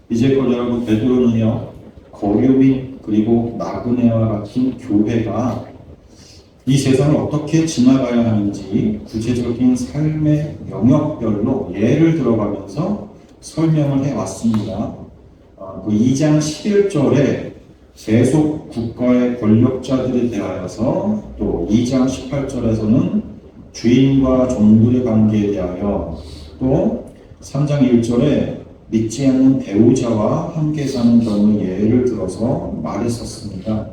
이제껏 베드로는요, 거류민 그리고 나그네와 같은 교회가 이 세상을 어떻게 지나가야 하는지 구체적인 삶의 영역별로 예를 들어가면서 설명을 해왔습니다. 그 2장 11절에 세속 국가의 권력자들에 대하여서, 또 2장 18절에서는 주인과 종들의 관계에 대하여, 또 3장 1절에 믿지 않는 배우자와 함께 사는 경우 예를 들어서 말했었습니다.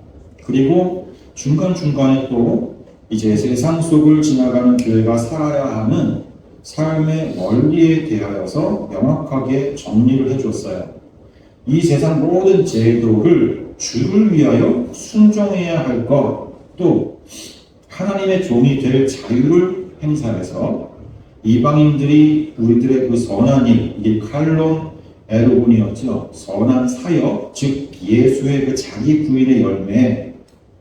그리고 중간중간에 또 이제 세상 속을 지나가는 교회가 살아야 하는 삶의 원리에 대하여서 명확하게 정리를 해줬어요. 이 세상 모든 제도를 주를 위하여 순종해야 할 것, 또 하나님의 종이 될 자유를 행사해서 이방인들이 우리들의 그 선한 일, 이게 칼론 에르곤이었죠. 선한 사역, 즉 예수의 그 자기 부인의 열매,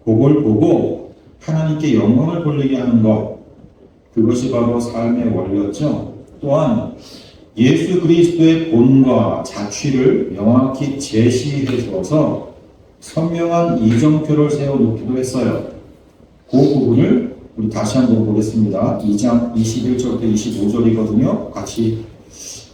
그걸 보고 하나님께 영광을 돌리게 하는 것, 그것이 바로 삶의 원리였죠. 또한 예수 그리스도의 본과 자취를 명확히 제시해 주어서 선명한 이정표를 세워놓기도 했어요. 그 부분을 우리 다시 한번 보겠습니다. 2장 21절부터 25절이거든요. 다시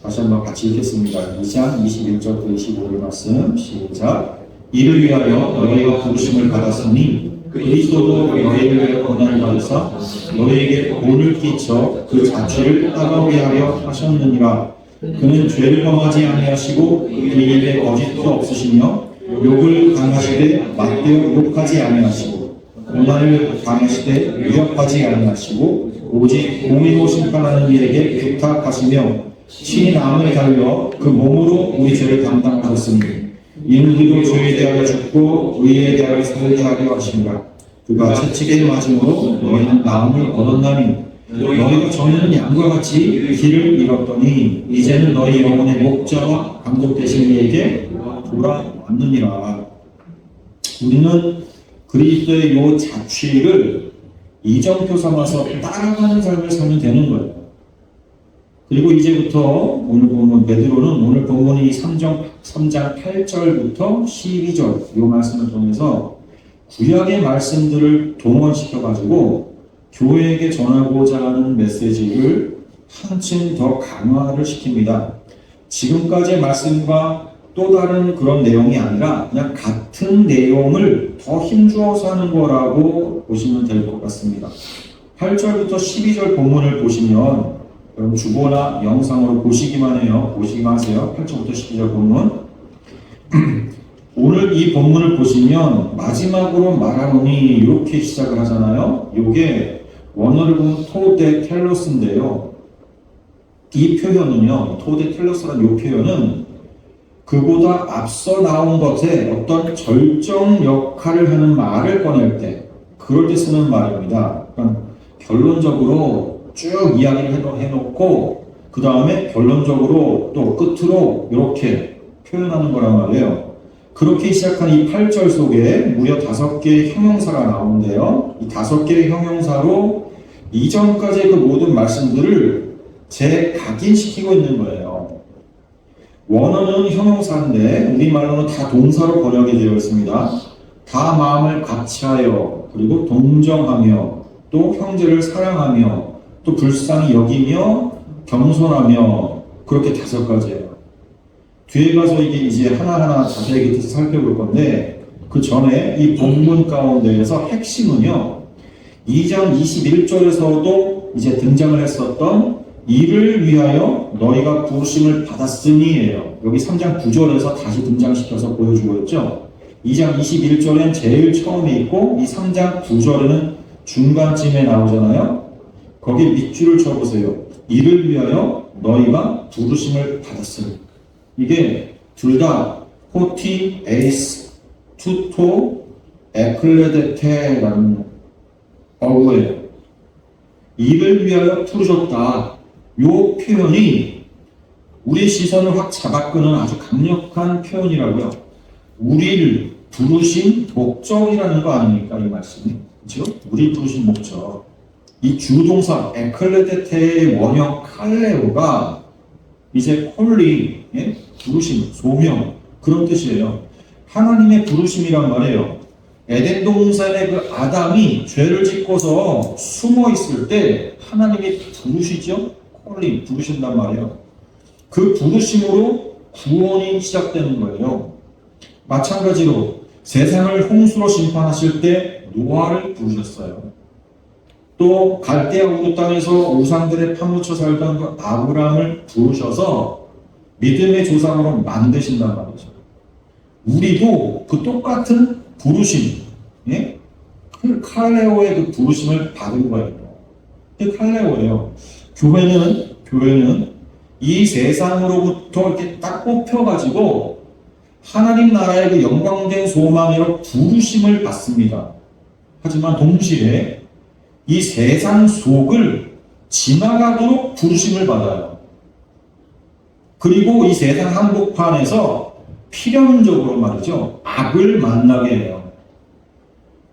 한번 같이 읽겠습니다. 2장 21절부터 25절 말씀 시작. 이를 위하여 너희가 부르심을 받았으니 그리스도도 너희를 위하여 고난을 받으사 너희에게 본을 끼쳐 그 자취를 따가우게 하려 하셨느니라. 그는 죄를 범하지 아니하시고 그 입에 거짓도 없으시며 욕을 당하시되 맞대어 욕하지 아니하시고 고난을 당하시되 위협하지 아니하시고 오직 공의로 심판하는 이에게 부탁하시며 친히 나무에 달려 그 몸으로 우리 죄를 담당하셨으니 이는 우리도 죄에 대하여 죽고 의에 대하여 살게 하려 하시니라. 그가 채찍에 맞음으로 너희는 나음을 얻었나니 너희가 전에는 양과 같이 길을 잃었더니 이제는 너희 영혼의 목자와 감독 되신 이에게 돌아왔느니라. 우리는 그리스도의 요 자취를 이정표 삼아서 따라가는 삶을 살면 되는 거예요. 그리고 이제부터 오늘 본문 베드로는 오늘 본문이 3장 8절부터 12절 이 말씀을 통해서 구약의 말씀들을 동원시켜가지고 교회에게 전하고자 하는 메시지를 한층 더 강화를 시킵니다. 지금까지의 말씀과 또 다른 그런 내용이 아니라 그냥 같은 내용을 더 힘주어서 하는 거라고 보시면 될 것 같습니다. 8절부터 12절 본문을 보시면 여러분 주보나 영상으로 보시기만 해요. 보시기만 하세요. 8절부터 12절 본문. 오늘 이 본문을 보시면 마지막으로 말하노니 이렇게 시작을 하잖아요. 이게 원어를 보면 토데 텔로스인데요. 이 표현은요, 토데 텔로스라는 이 표현은 그보다 앞서 나온 것에 어떤 절정 역할을 하는 말을 꺼낼 때, 그럴 때 쓰는 말입니다. 그러니까 결론적으로 쭉 이야기를 해놓고 그 다음에 결론적으로 또 끝으로 이렇게 표현하는 거란 말이에요. 그렇게 시작한 이 8절 속에 무려 5개의 형용사가 나오는데요. 이 5개의 형용사로 이전까지의 그 모든 말씀들을 재각인시키고 있는 거예요. 원어는 형용사인데 우리말로는 다 동사로 번역이 되어 있습니다. 다 마음을 같이하여, 그리고 동정하며, 또 형제를 사랑하며, 또 불쌍히 여기며, 겸손하며, 그렇게 5가지예요. 뒤에 가서 이게 이제 하나하나 자세하게 살펴볼 건데, 그 전에 이 본문 가운데에서 핵심은요, 2장 21절에서도 이제 등장을 했었던 이를 위하여 너희가 부르심을 받았으니예요. 여기 3장 9절에서 다시 등장시켜서 보여주고 있죠. 2장 21절엔 제일 처음에 있고 이 3장 9절에는 중간쯤에 나오잖아요. 거기 밑줄을 쳐보세요. 이를 위하여 너희가 부르심을 받았으니. 이게 둘 다 호티, 에이스, 투토, 에클레데테라는 어구예요. 이를 위하여 부르셨다. 요 표현이 우리 시선을 확 잡아끄는 아주 강력한 표현이라고요. 우리를 부르신 목적이라는 거 아닙니까? 이 말씀이. 그렇죠? 우리 부르신 목적. 이 주동사 에클레데테의 원형 칼레오가 이제 콜리, 예? 부르심, 소명 그런 뜻이에요. 하나님의 부르심이란 말이에요. 에덴 동산의 그 아담이 죄를 짓고서 숨어 있을 때 하나님이 부르시죠. 콜리 부르신단 말이에요. 그 부르심으로 구원이 시작되는 거예요. 마찬가지로 세상을 홍수로 심판하실 때 노아를 부르셨어요. 또 갈대아 우르 땅에서 우상들에 파묻혀 살던 그 아브라함을 부르셔서 믿음의 조상으로 만드신단 말이죠. 우리도 그 똑같은 부르심, 예? 그 칼레오의 그 부르심을 받은 거예요. 그 칼레오예요. 교회는 이 세상으로부터 이렇게 딱 뽑혀가지고 하나님 나라의 그 영광된 소망으로 부르심을 받습니다. 하지만 동시에 이 세상 속을 지나가도록 부르심을 받아요. 그리고 이 세상 한복판에서 필연적으로 말이죠. 악을 만나게 해요.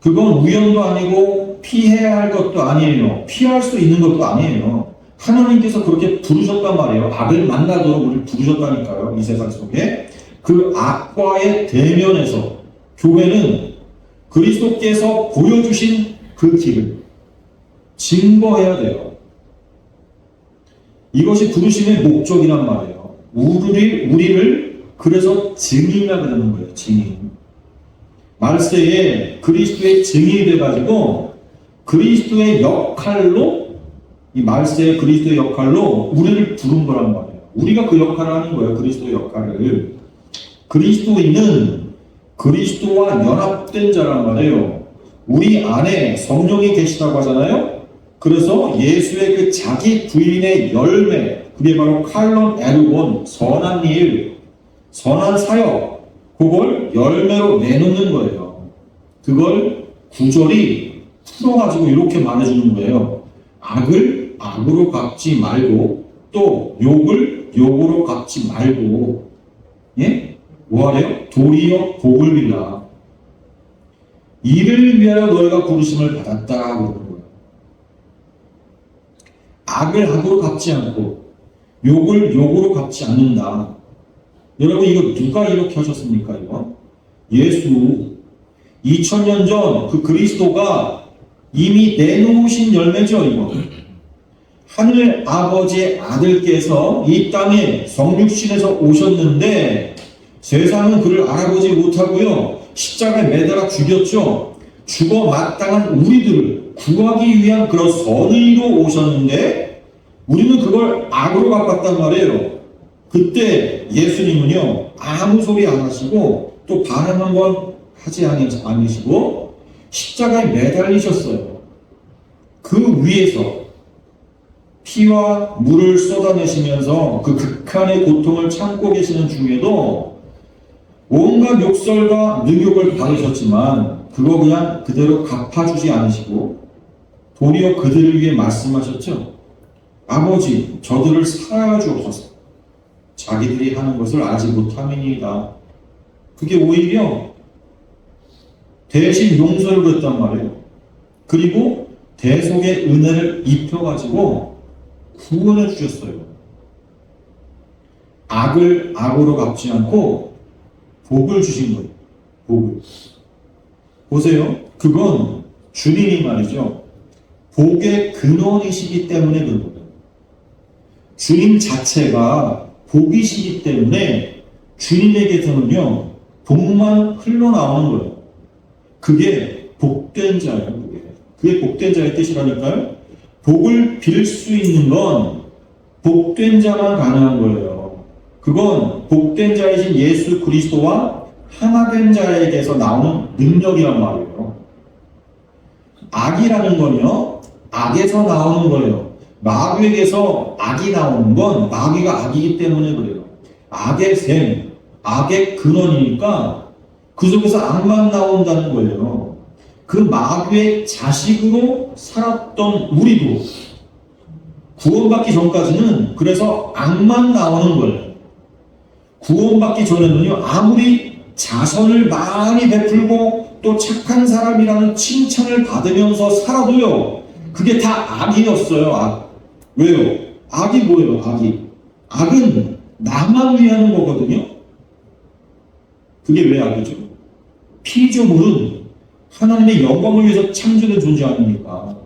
그건 우연도 아니고 피해야 할 것도 아니에요. 피할 수 있는 것도 아니에요. 하나님께서 그렇게 부르셨단 말이에요. 악을 만나도록 우리를 부르셨다니까요. 이 세상 속에. 그 악과의 대면에서 교회는 그리스도께서 보여주신 그 길을 증거해야 돼요. 이것이 부르심의 목적이란 말이에요. 우리를 그래서 증인이라 그러는 거예요. 증인. 말세에 그리스도의 증인이 돼가지고 그리스도의 역할로 이 말세의 그리스도의 역할로 우리를 부른 거란 말이에요. 우리가 그 역할을 하는 거예요. 그리스도의 역할을. 그리스도인은 그리스도와 연합된 자란 말이에요. 우리 안에 성령이 계시다고 하잖아요. 그래서 예수의 그 자기 부인의 열매, 그게 바로 칼론 에르곤, 선한 일, 선한 사역, 그걸 열매로 내놓는 거예요. 그걸 구절이 풀어가지고 이렇게 말해주는 거예요. 악을 악으로 갚지 말고, 또 욕을 욕으로 갚지 말고, 예? 뭐하래요? 도리어 복을 빌라. 이를 위하여 너희가 부르심을 받았다. 그러는 거예요. 악을 악으로 갚지 않고 욕을 욕으로 갚지 않는다. 여러분 이거 누가 이렇게 하셨습니까? 이거? 예수 2000년 전 그 그리스도가 이미 내놓으신 열매죠. 이거. 하늘 아버지의 아들께서 이 땅에 성육신에서 오셨는데 세상은 그를 알아보지 못하고요. 십자가에 매달아 죽였죠. 죽어 마땅한 우리들을 구하기 위한 그런 선의로 오셨는데 우리는 그걸 악으로 갚았단 말이에요. 그때 예수님은요. 아무 소리 안 하시고 또 반항 한번 하지 않으시고 십자가에 매달리셨어요. 그 위에서 피와 물을 쏟아내시면서 그 극한의 고통을 참고 계시는 중에도 온갖 욕설과 능욕을 받으셨지만 그거 그냥 그대로 갚아주지 않으시고 도리어 그들을 위해 말씀하셨죠. 아버지 저들을 사하여 주옵소서. 자기들이 하는 것을 알지 못함이니이다. 그게 오히려 대신 용서를 그랬단 말이에요. 그리고 대속의 은혜를 입혀가지고 구원해 주셨어요. 악을 악으로 갚지 않고 복을 주신 거예요. 복을. 보세요. 그건 주님이 말이죠. 복의 근원이시기 때문에 그런 거예요. 주님 자체가 복이시기 때문에 주님에게서는요. 복만 흘러나오는 거예요. 그게 복된 자예요. 그게 복된 자의 뜻이라니까요. 복을 빌 수 있는 건 복된 자만 가능한 거예요. 그건 복된 자이신 예수 그리스도와 하나 된 자에게서 나오는 능력이란 말이에요. 악이라는 건요, 악에서 나오는 거예요. 마귀에게서 악이 나오는 건 마귀가 악이기 때문에 그래요. 악의 샘, 악의 근원이니까 그 속에서 악만 나온다는 거예요. 그 마귀의 자식으로 살았던 우리도 구원받기 전까지는 그래서 악만 나오는 거예요. 구원받기 전에는요, 아무리 자선을 많이 베풀고 또 착한 사람이라는 칭찬을 받으면서 살아도요, 그게 다 악이었어요. 악. 왜요? 악이 뭐예요? 악이. 악은 나만 위하는 거거든요. 그게 왜 악이죠? 피조물은 하나님의 영광을 위해서 창조된 존재 아닙니까?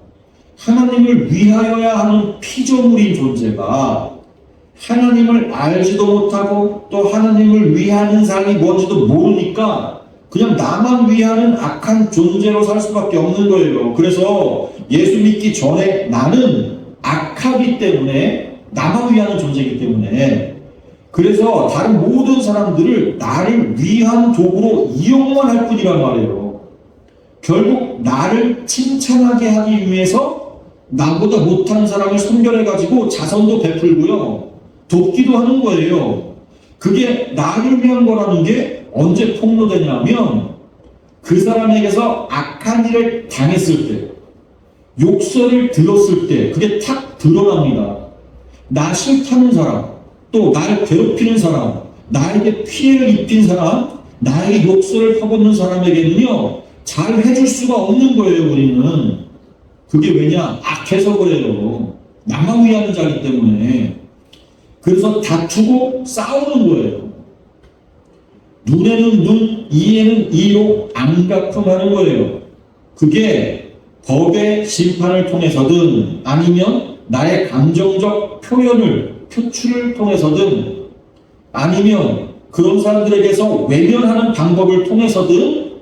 하나님을 위하여야 하는 피조물인 존재가 하나님을 알지도 못하고 또 하나님을 위하는 삶이 뭔지도 모르니까 그냥 나만 위하는 악한 존재로 살 수밖에 없는 거예요. 그래서 예수 믿기 전에 나는 악하기 때문에, 나만 위하는 존재이기 때문에, 그래서 다른 모든 사람들을 나를 위한 도구로 이용만 할 뿐이란 말이에요. 결국 나를 칭찬하게 하기 위해서 나보다 못한 사람을 선별해가지고 자선도 베풀고요, 돕기도 하는 거예요. 그게 나를 위한 거라는 게 언제 폭로되냐면 그 사람에게서 악한 일을 당했을 때, 욕설을 들었을 때 그게 탁 드러납니다. 나 싫다는 사람, 또 나를 괴롭히는 사람, 나에게 피해를 입힌 사람, 나에게 욕설을 퍼붓는 사람에게는요 잘 해줄 수가 없는 거예요. 우리는 그게 왜냐? 악해서 그래요. 나만 위하는 자이기 때문에. 그래서 다투고 싸우는 거예요. 눈에는 눈, 이에는 이로 안갚음하는 거예요. 그게 법의 심판을 통해서든 아니면 나의 감정적 표출을 통해서든 아니면 그런 사람들에게서 외면하는 방법을 통해서든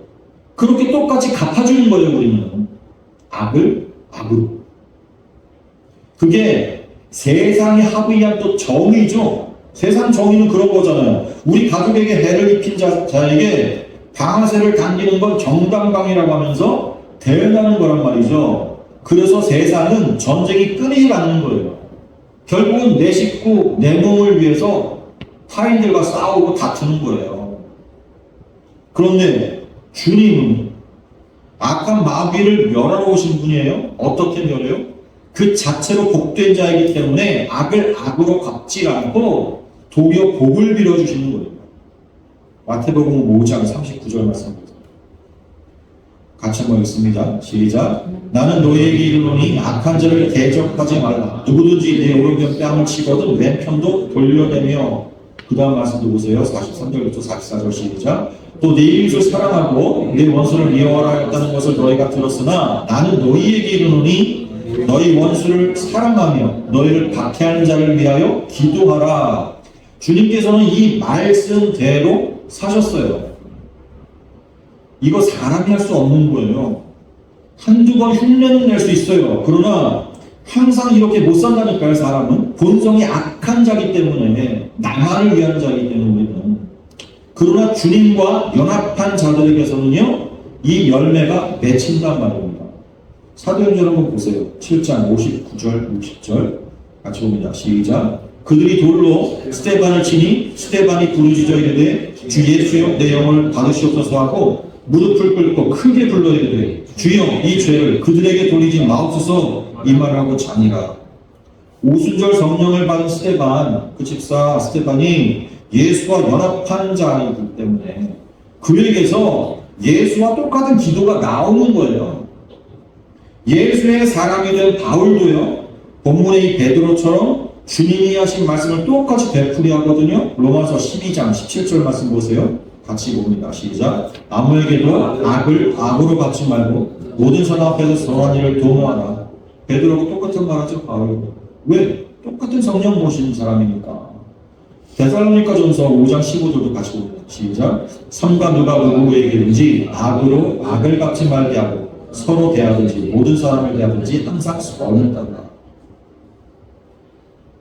그렇게 똑같이 갚아주는 거예요. 우리는 악을 악으로. 그게 세상의 합의한 또 정의죠. 세상 정의는 그런 거잖아요. 우리 가족에게 해를 입힌 자에게 방아쇠를 당기는 건 정당방위라고 하면서 대응하는 거란 말이죠. 그래서 세상은 전쟁이 끊이지 않는 거예요. 결국은 내 식구, 내 몸을 위해서 타인들과 싸우고 다투는 거예요. 그런데 주님은 악한 마귀를 멸하러 오신 분이에요. 어떻게 멸해요? 그 자체로 복된 자이기 때문에 악을 악으로 갚지 않고 도리어 복을 빌어주시는 거예요. 마태복음 5장 39절 말씀입니다. 같이 한번 읽습니다. 시작. 나는 너희에게 이르노니 악한 자를 대적하지 말라. 누구든지 내 오른편 뺨을 치거든 왼편도 돌려내며. 그 다음 말씀도 보세요. 43절부터 44절 시작. 또 내 이웃을 사랑하고 내 원수를 미워하라 했다는 것을 너희가 들었으나 나는 너희에게 이르노니 너희 원수를 사랑하며 너희를 박해하는 자를 위하여 기도하라. 주님께서는 이 말씀대로 사셨어요. 이거 사람이 할 수 없는 거예요. 한두 번 흉내는 낼 수 있어요. 그러나 항상 이렇게 못 산다니까요. 사람은 본성이 악한 자기 때문에, 나만을 위한 자이기 때문에. 우리는. 그러나 주님과 연합한 자들에게서는요 이 열매가 맺힌단 말입니다. 사도행전 한번 보세요. 7장 59절 60절 같이 봅니다. 시작. 그들이 돌로 스데반을 치니 스데반이 부르짖어 이르되 주 예수여 내 영혼을 받으시옵소서 하고 무릎을 꿇고 크게 불러 이르되 주여 이 죄를 그들에게 돌리지 마옵소서 이 말을 하고 자니라. 오순절 성령을 받은 스데반, 그 집사 스데반이 예수와 연합한 자이기 때문에 그에게서 예수와 똑같은 기도가 나오는 거예요. 예수의 사람이 된 바울도요 본문의 이 베드로처럼 주님이 하신 말씀을 똑같이 되풀이 하거든요. 로마서 12장 17절 말씀 보세요. 같이 봅니다. 시작. 아무에게도 악을 악으로 갚지 말고 모든 사람 앞에서 선한 일을 도모하라. 베드로가 똑같은 말하죠. 바울. 왜? 똑같은 성령 모신 사람이니까. 데살로니가 전서 5장 15절도 같이 봅니다. 시작. 삼가 누가 누구에게든지 악으로 악을 갚지 말게 하고 서로 대하든지 모든 사람을 대하든지 항상 선을 따르라.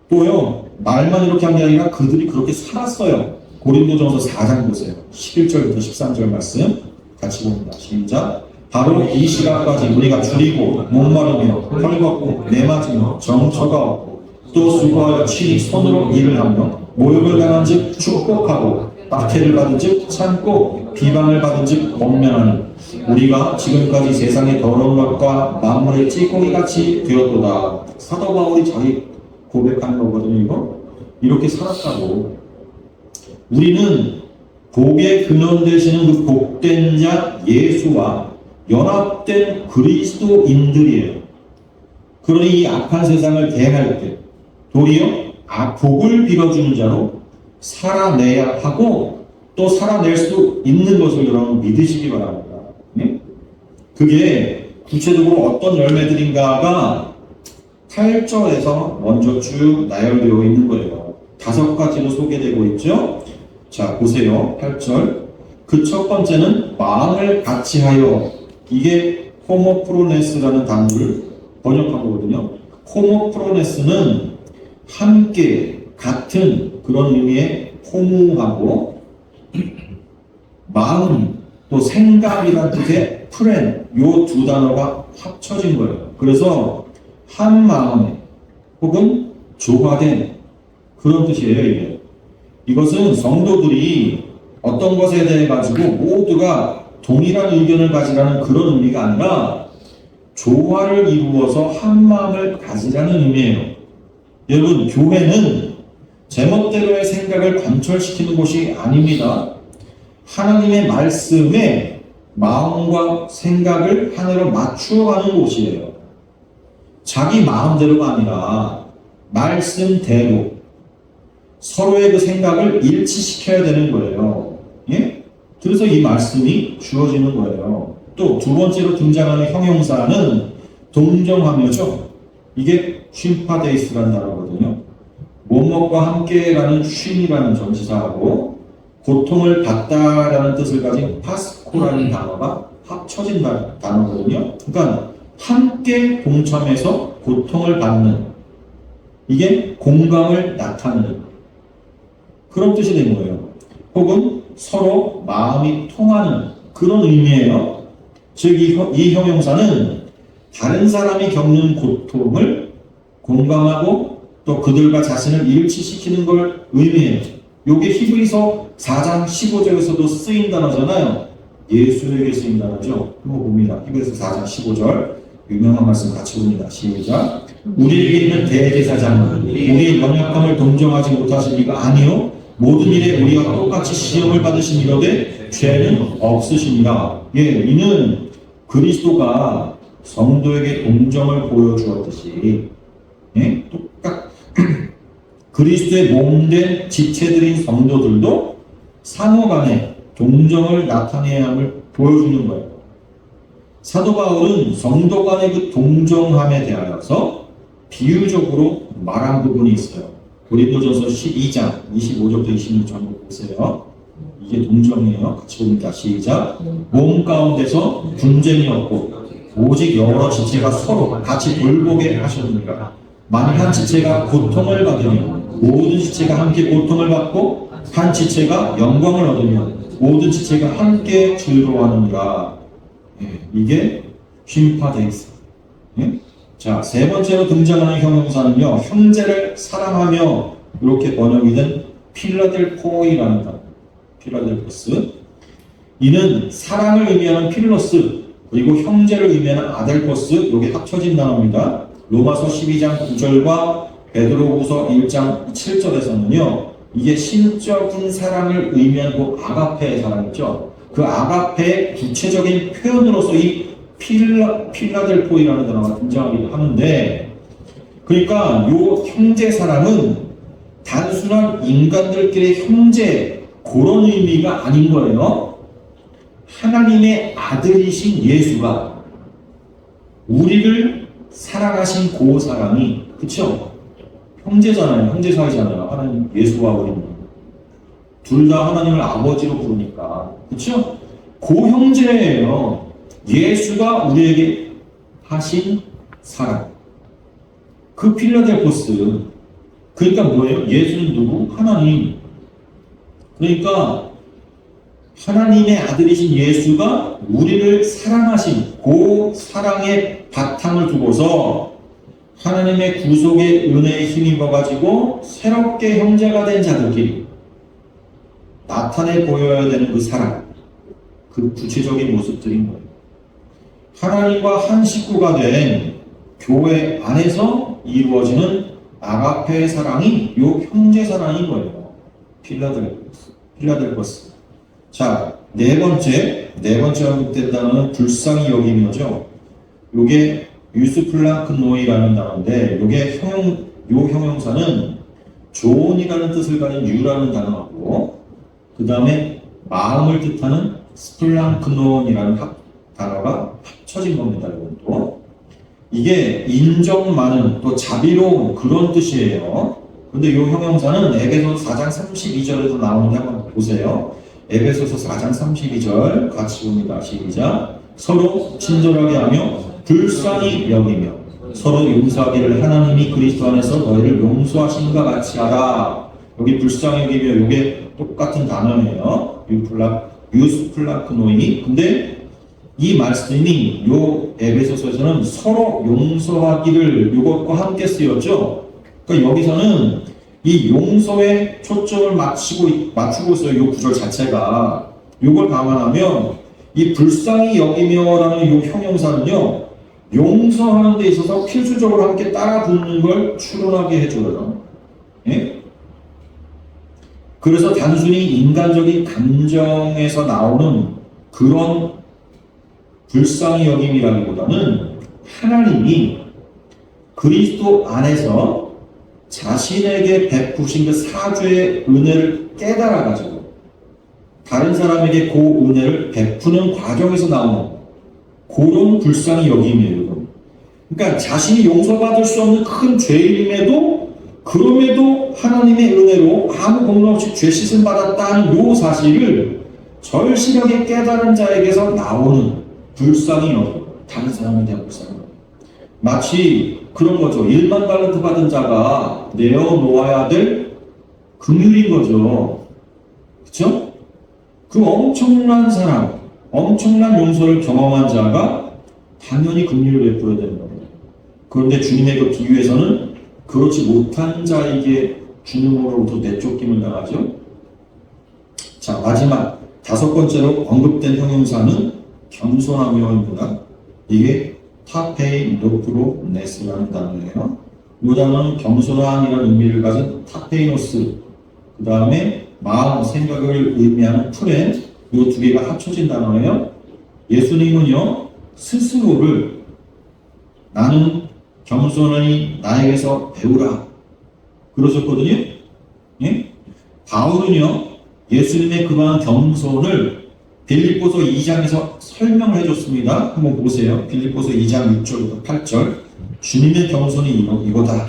또요 말만 이렇게 한 게 아니라 그들이 그렇게 살았어요. 고린도전서 4장 보세요. 11절부터 13절 말씀 같이 봅니다. 시작. 바로 이 시간까지 우리가 줄이고 목마르며 헐겁고 내맞으며 정처가 없고 또 수고하여 친히 손으로 일을 하며 모욕을 당한 즉 축복하고 박해를 받은 즉 참고 비방을 받은 즉 권면하는 우리가 지금까지 세상의 더러운 것과 만물의 찌꺼기같이 되었도다. 사도 바울이 자기 고백하는 거거든요. 이거 이렇게 살았다고. 우리는 복의 근원 되시는 그 복된 자 예수와 연합된 그리스도인들이에요. 그러니 이 악한 세상을 대할 때 도리어 복을 빌어주는 자로 살아내야 하고 또 살아낼 수 있는 것을 여러분 믿으시기 바랍니다. 네? 그게 구체적으로 어떤 열매들인가가 8절에서 먼저 쭉 나열되어 있는 거예요. 5가지로 소개되고 있죠. 자, 보세요. 8절. 그 첫 번째는 마음을 같이 하여, 이게 호모프로네스라는 단어를 번역한 거거든요. 호모프로네스는 함께, 같은 그런 의미의 호무하고, 마음, 또 생각이라는 뜻의 프렌, 요 두 단어가 합쳐진 거예요. 그래서 한 마음에 혹은 조화된 그런 뜻이에요, 이게. 이것은 성도들이 어떤 것에 대해 가지고 모두가 동일한 의견을 가지라는 그런 의미가 아니라 조화를 이루어서 한 마음을 가지라는 의미예요. 여러분, 교회는 제멋대로의 생각을 관철시키는 곳이 아닙니다. 하나님의 말씀에 마음과 생각을 하나로 맞추어가는 곳이에요. 자기 마음대로가 아니라 말씀대로 서로의 그 생각을 일치시켜야 되는 거예요. 예? 그래서 이 말씀이 주어지는 거예요. 또 두 번째로 등장하는 형용사는 동정하며죠. 이게 쉼파데이스라는 단어거든요. 뭐뭐과 함께라는 쉼이라는 전치사하고 고통을 받다라는 뜻을 가진 파스코라는 단어가 합쳐진 단어거든요. 그러니까 함께 동참해서 고통을 받는, 이게 공감을 나타내는 그런 뜻이 된 거예요. 혹은 서로 마음이 통하는 그런 의미예요. 즉 이 형용사는 다른 사람이 겪는 고통을 공감하고 또 그들과 자신을 일치시키는 걸 의미해요. 이게 히브리서 4장 15절에서도 쓰인 단어잖아요. 예수에게 쓰인 단어죠. 한번 봅니다. 히브리서 4장 15절 유명한 말씀 같이 봅니다. 시작. 우리에게 있는 대제사장은 우리의 연약함을 동정하지 못하시니가 아니요 모든 일에 우리와 똑같이 시험을 받으신 이로되 죄는 없으시니라. 예, 이는 그리스도가 성도에게 동정을 보여주었듯이, 예? 그리스도의 몸된 지체들인 성도들도 상호 간에 동정을 나타내야 함을 보여주는 거예요. 사도 바울은 성도 간의 그 동정함에 대하여서 비유적으로 말한 부분이 있어요. 고린도전서 12장 25절부터 26절 한번 보세요. 이게 동정이에요. 같이 봅니다. 시작. 몸 가운데서 분쟁이 없고 오직 여러 지체가 서로 같이 돌보게 하셨느니라. 만일 한 지체가 고통을 받으면 모든 지체가 함께 고통을 받고 한 지체가 영광을 얻으면 모든 지체가 함께 즐거워하느니라. 예, 이게 쉼파데이스. 예? 자, 세 번째로 등장하는 형용사는요, 형제를 사랑하며 이렇게 번역이 된 필라델포이라는 단어. 필라델포스. 이는 사랑을 의미하는 필로스 그리고 형제를 의미하는 아델포스, 이게 합쳐진 단어입니다. 로마서 12장 9절과 베드로후서 1장 7절에서는요, 이게 신적인 사랑을 의미하는 그 아가페의 사랑이죠. 그 아가페의 구체적인 표현으로서 이 필라델포이라는 단어가 등장하기도 하는데, 그러니까 요 형제 사랑은 단순한 인간들끼리의 형제 그런 의미가 아닌 거예요. 하나님의 아들이신 예수가 우리를 사랑하신 그 사랑이, 그쵸? 형제잖아요. 형제 사이잖아요. 하나님, 예수와 우리는. 둘 다 하나님을 아버지로 부르니까. 그쵸? 그 형제예요. 예수가 우리에게 하신 사랑. 그 필라델포스. 그러니까 뭐예요? 예수는 누구? 하나님. 그러니까 하나님의 아들이신 예수가 우리를 사랑하신 그 사랑의 바탕을 두고서 하나님의 구속의 은혜에 힘입어가지고 새롭게 형제가 된 자들끼리 나타내 보여야 되는 그 사랑, 그 구체적인 모습들인 거예요. 하나님과 한 식구가 된 교회 안에서 이루어지는 아가페의 사랑이 요 형제 사랑인 거예요. 필라델포스. 자, 네 번째 언급된 단어는 불쌍히 여김이죠. 요게 유스플랑크노이라는 단어인데, 요게 요 형용사는 존이라는 뜻을 가진 유라는 단어하고 그 다음에 마음을 뜻하는 스플랑크논이라는 단어가 합쳐진 겁니다. 이것도. 이게 인정 많은 또 자비로운 그런 뜻이에요. 근데 이 형용사는 에베소서 4장 32절에도 나오는데 한번 보세요. 에베소서 4장 32절 같이 봅니다. 시작. 서로 친절하게 하며 불쌍히 여기며 서로 용서하기를 하나님이 그리스도 안에서 너희를 용서하신과 같이 하라. 여기 불쌍히 여기며 이게 똑같은 단어예요. 유스플라크노이. 근데 이 말씀이 요 에베소서에서는 서로 용서하기를 이것과 함께 쓰였죠. 그러니까 여기서는 이 용서에 초점을 맞추고 있어요. 이 구절 자체가. 이걸 감안하면 이 불쌍히 여기며라는 이 형용사는요, 용서하는 데 있어서 필수적으로 함께 따라 붙는 걸 추론하게 해줘요. 예? 그래서 단순히 인간적인 감정에서 나오는 그런 불쌍히 여김이라기보다는 하나님이 그리스도 안에서 자신에게 베푸신 그 사죄의 은혜를 깨달아가지고 다른 사람에게 그 은혜를 베푸는 과정에서 나오는 그런 불쌍히 여김이에요. 그러니까 자신이 용서받을 수 없는 큰 죄임에도 그럼에도 하나님의 은혜로 아무 공로 없이 죄 씻음 받았다는 요 사실을 절실하게 깨달은 자에게서 나오는 불쌍히 여김, 다른 사람에 대한 불쌍히 여김. 마치 그런 거죠. 1만 달란트 받은 자가 내어놓아야 될 긍휼인 거죠. 그렇죠? 그 엄청난 사람, 엄청난 용서를 경험한 자가 당연히 긍휼을 베풀어야 되는 겁니다. 그런데 주님의 그 비유에서는 그렇지 못한 자에게 주님으로부터 내쫓김을 당하죠. 자, 마지막 5번째로 언급된 형용사는 겸손하며입니다. 이게 타페이노프로네스라는 단어예요. 이 단어는 겸손한이라는 의미를 가진 타페이노스, 그 다음에 마음, 생각을 의미하는 프렌, 이 두 개가 합쳐진 단어예요. 예수님은요, 스스로를 나는 겸손하니 나에게서 배우라 그러셨거든요. 예? 바울은요, 예수님의 그러한 겸손을 빌립보서 2장에서 설명을 해줬습니다. 한번 보세요. 빌립보서 2장 6절부터 8절. 주님의 겸손이 이거다.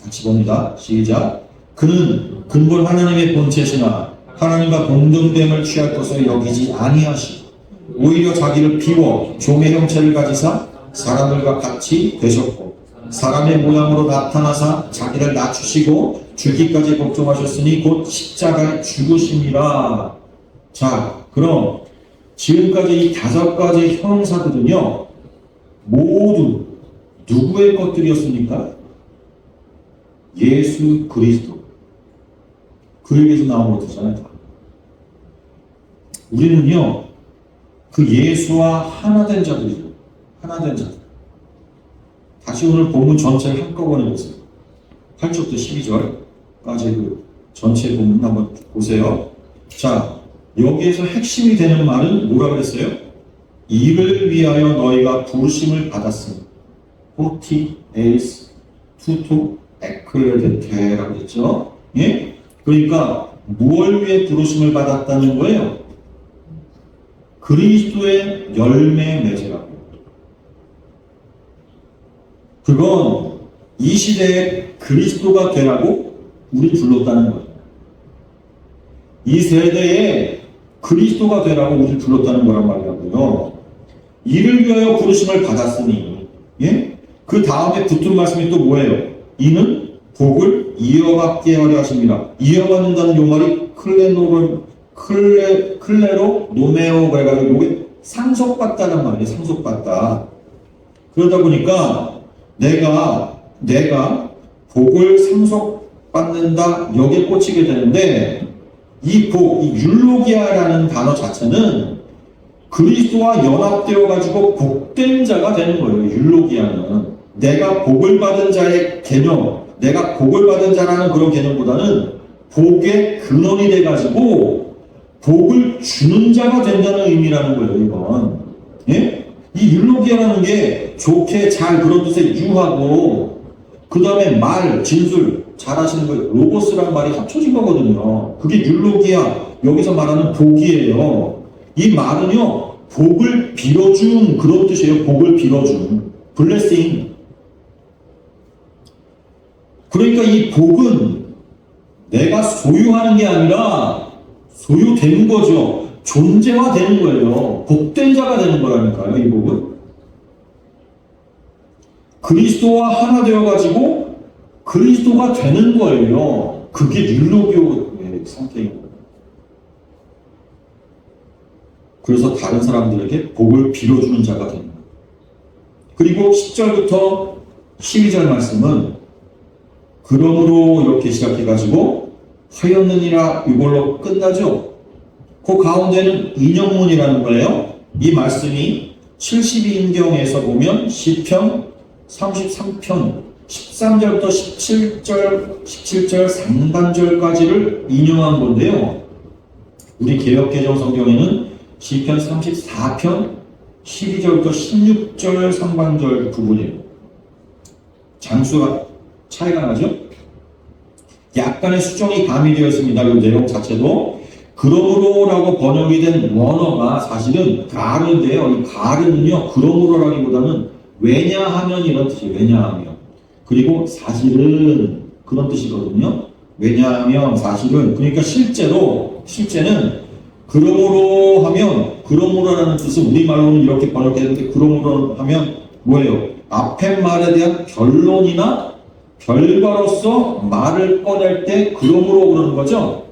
같이 봅니다. 시작. 그는 근본 하나님의 본체시나 하나님과 동등됨을 취할 것을 여기지 아니하시고 오히려 자기를 비워 종의 형체를 가지사 사람들과 같이 되셨고 사람의 모양으로 나타나사 자기를 낮추시고 죽기까지 복종하셨으니 곧 십자가에 죽으심이라. 자, 그럼 지금까지 이 5가지 형용사들은요, 모두 누구의 것들이었습니까? 예수 그리스도. 그에게서 나온 것이잖아요. 우리는요, 그 예수와 하나 된 자들이죠. 하나 된 자들. 다시 오늘 본문 전체를 한꺼번에 보세요. 8절부터 12절까지 그 전체 본문 한번 보세요. 자, 여기에서 핵심이 되는 말은 뭐라 그랬어요? 이를 위하여 너희가 부르심을 받았으니 호티 에이스 투토 에크레데테라고 했죠. 예? 그러니까 무엇을 위해 부르심을 받았다는 거예요? 그리스도의 열매 맺으라고. 그건 이 시대에 그리스도가 되라고 우리 불렀다는 거예요. 이 세대에 그리스도가 되라고 우리 불렀다는 거란 말이라고요. 이를 위하여 부르심을 받았으니, 예? 그 다음에 붙은 말씀이 또 뭐예요? 이는 복을 이어받게 하려 하십니다. 이어받는다는 요 말이 클레로 노메오가 해가지고 이게 상속받다는 말이에요. 상속받다. 그러다 보니까 내가 복을 상속받는다 여기에 꽂히게 되는데 이 복, 이 율로기아라는 단어 자체는 그리스도와 연합되어 가지고 복된 자가 되는 거예요. 율로기아는 내가 복을 받은 자의 개념, 내가 복을 받은 자라는 그런 개념보다는 복의 근원이 돼 가지고 복을 주는 자가 된다는 의미라는 거예요. 이건. 예? 이 율로기아라는 게 좋게 잘 그런 뜻에 유하고 그 다음에 말, 진술, 잘 아시는 거예요. 로고스란 말이 합쳐진 거거든요. 그게 율로기야. 여기서 말하는 복이에요. 이 말은요, 복을 빌어준 그런 뜻이에요. 복을 빌어준. 블레싱. 그러니까 이 복은 내가 소유하는 게 아니라 소유되는 거죠. 존재화되는 거예요. 복된 자가 되는 거라니까요, 이 복은. 그리스도와 하나 되어가지고 그리스도가 되는 거예요. 그게 율로교의 상태인 거예요. 그래서 다른 사람들에게 복을 빌어주는 자가 되는 거예요. 그리고 10절부터 12절 말씀은 그러므로 이렇게 시작해가지고 하였느니라 이걸로 끝나죠. 그 가운데는 인용문이라는 거예요. 이 말씀이 72인경에서 보면 시편 33편 13절부터 17절 상반절까지를 인용한 건데요. 우리 개역개정 성경에는 시편 34편 12절부터 16절 상반절 부분이에요. 장수가 차이가 나죠? 약간의 수정이 가미되어 있습니다. 이 내용 자체도. 그러므로라고 번역이 된 원어가 사실은 가르인데요. 이 가르는요, 그러므로라기보다는 왜냐하면 이런 뜻이에요. 왜냐하면. 그리고 사실은 그런 뜻이거든요. 왜냐하면 사실은. 그러니까 실제는 그러므로 하면, 그러므로라는 뜻은 우리말로는 이렇게 번역되는데, 그러므로 하면 뭐예요? 앞에 말에 대한 결론이나 결과로서 말을 꺼낼 때 그러므로 그러는 거죠.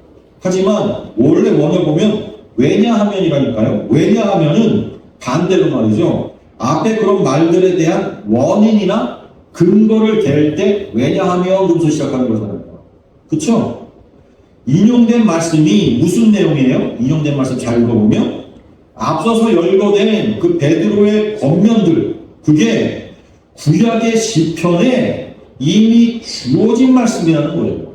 하지만 원래 원어 보면 왜냐하면이라니까요. 왜냐하면은 반대로 말이죠. 앞에 그런 말들에 대한 원인이나 근거를 댈 때 왜냐하면 그러면서 시작하는 거잖아요. 그쵸? 인용된 말씀이 무슨 내용이에요? 인용된 말씀 잘 읽어보면 앞서서 열거된 그 베드로의 권면들, 그게 구약의 시편에 이미 주어진 말씀이라는 거예요.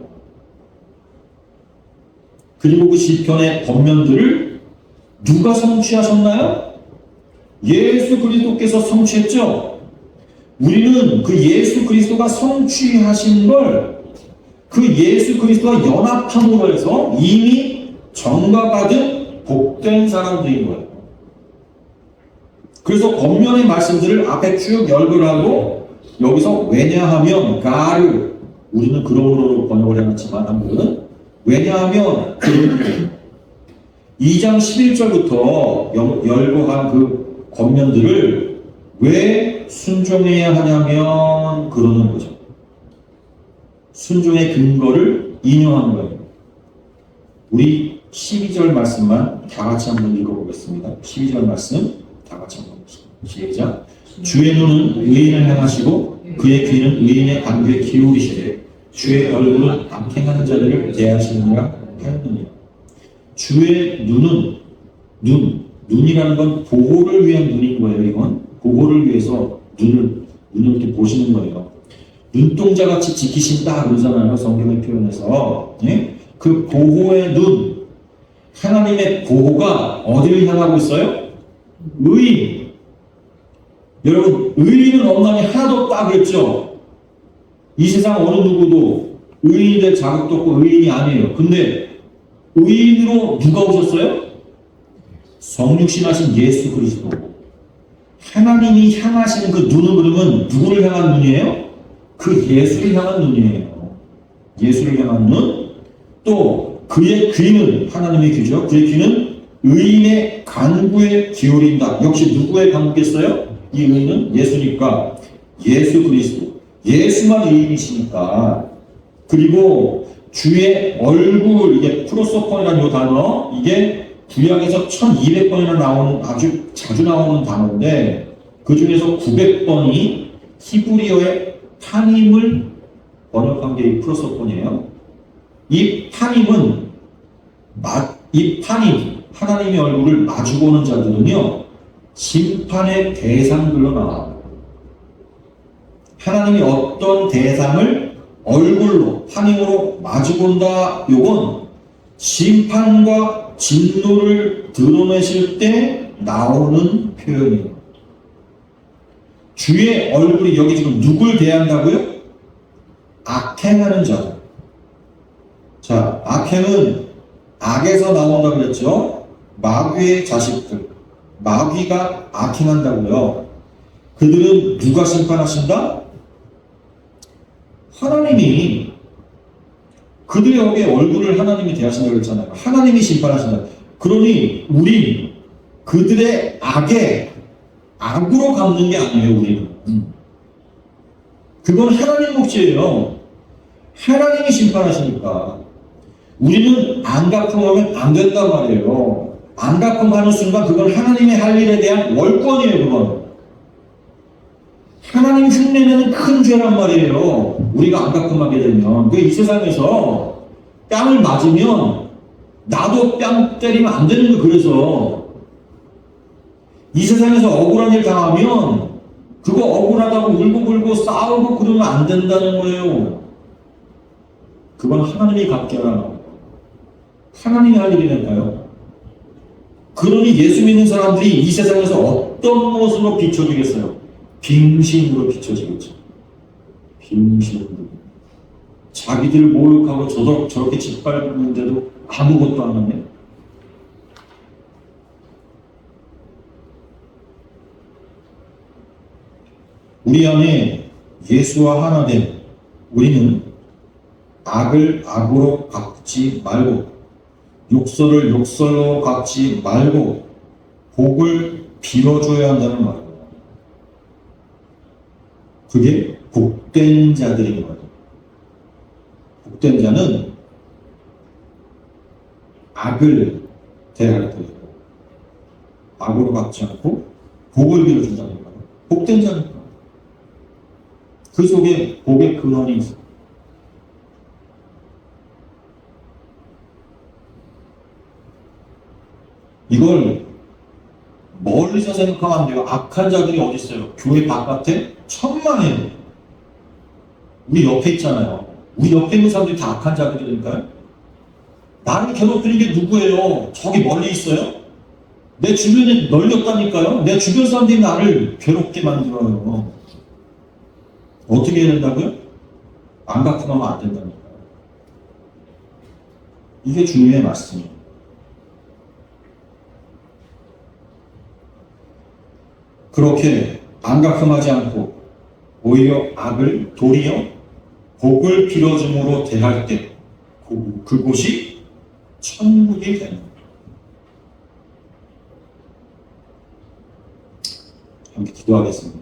그리고 그 시편의 권면들을 누가 성취하셨나요? 예수 그리스도께서 성취했죠. 우리는 그 예수 그리스도가 성취하신 걸 그 예수 그리스도와 연합함으로 해서 이미 정과받은 복된 사람들인 거예요. 그래서 권면의 말씀들을 앞에 쭉 열거하고 여기서 왜냐하면 가르, 우리는 그러므로 번역을 해놨지만 한국은 왜냐하면 2장 11절부터 열거한 그 권면들을 왜 순종해야 하냐면 그러는 거죠. 순종의 근거를 인용하는 거예요. 우리 12절 말씀만 다 같이 한번 읽어보겠습니다. 12절 말씀 다 같이 한번 읽겠습니다. 시작. 주의 눈은 의인을 향하시고 그의 귀는 의인의 간구에 기울이시되 주의 얼굴은 악행하는 자들을 대하시느니라 하였느니라. 주의 눈은 눈이라는 건 보호를 위한 눈인 거예요. 이건 보호를 위해서 눈을 이렇게 보시는 거예요. 눈동자같이 지키신다 그러잖아요. 성경의 표현에서. 예? 그 보호의 눈, 하나님의 보호가 어디를 향하고 있어요? 의인. 여러분, 의인은 없나니 하나도 없다 그랬죠? 이 세상 어느 누구도 의인이 될 자격도 없고 의인이 아니에요. 근데 의인으로 누가 오셨어요? 성육신하신 예수 그리스도. 하나님이 향하시는 그 눈은 그러면 누구를 향한 눈이에요? 그 예수를 향한 눈이에요. 예수를 향한 눈. 또 그의 귀는 하나님의 귀죠. 그의 귀는 의인의 간구에 기울인다. 역시 누구의 간구겠어요? 이 의인은 예수니까 예수 그리스도. 예수만 의인이시니까. 그리고 주의 얼굴, 이게 프로소폰이라는 이 단어, 이게 구약에서 1200번이나 나오는, 아주 자주 나오는 단어인데 그 중에서 900번이 히브리어의 파님을 번역한 게 이 프로소폰이에요. 이 파님, 하나님의 얼굴을 마주보는 자들은요, 심판의 대상들로 나와요. 하나님이 어떤 대상을 얼굴로, 파님으로 마주본다, 요건 심판과 진노를 드러내실 때 나오는 표현이에요. 주의 얼굴이 여기 지금 누굴 대한다고요? 악행하는 자. 자, 악행은 악에서 나온다 그랬죠? 마귀의 자식들. 마귀가 악행한다고요. 그들은 누가 심판하신다? 하나님이. 그들의 업에 얼굴을 하나님이 대하신다고 그랬잖아요. 하나님이 심판하신다. 그러니 우리 그들의 악에 악으로 갚는 게 아니에요. 우리는. 그건 하나님 몫이에요. 하나님이 심판하시니까. 우리는 안 갚음하면 안 된단 말이에요. 안 갚음하는 순간 그건 하나님의 할 일에 대한 월권이에요. 그건 하나님 흉내내는 큰 죄란 말이에요. 우리가 안 갚음하게 되면. 이 세상에서 뺨을 맞으면 나도 뺨 때리면 안 되는 거. 그래서 이 세상에서 억울한 일 당하면 그거 억울하다고 울고불고 싸우고 그러면 안 된다는 거예요. 그건 하나님이 갚게 하라. 하나님이 할 일이니까요. 그러니 예수 믿는 사람들이 이 세상에서 어떤 모습으로 비춰지겠어요? 빙신으로 비춰지겠죠. 빙신으로. 자기들 모욕하고 저렇게 짓밟는데도 아무것도 안 하네. 우리 안에 예수와 하나 된 우리는 악을 악으로 갚지 말고 욕설을 욕설로 갚지 말고 복을 빌어줘야 한다는 말이에요. 그게 복된 자들인 거예요. 복된 자는 악을 대할 때 악으로 갚지 않고 복을 빌어준다는 거예요. 복된 자니까. 그 속에 복의 근원이 있어요. 이걸 멀리서 생각하면 안 돼요. 악한 자들이 어디 있어요? 교회 바깥에 천만에. 우리 옆에 있잖아요. 우리 옆에 있는 사람들이 다 악한 자들이니까요. 나를 괴롭히는 게 누구예요? 저기 멀리 있어요? 내 주변에 널렸다니까요. 내 주변 사람들이 나를 괴롭게 만들어요. 어떻게 해야 된다고요? 안 갚으면 안 된다니까요. 이게 주님의 말씀이에요. 그렇게 안 갚음하지 않고 오히려 악을 도리어 복을 빌어줌으로 대할 때 그곳이 천국이 되는 거예요. 함께 기도하겠습니다.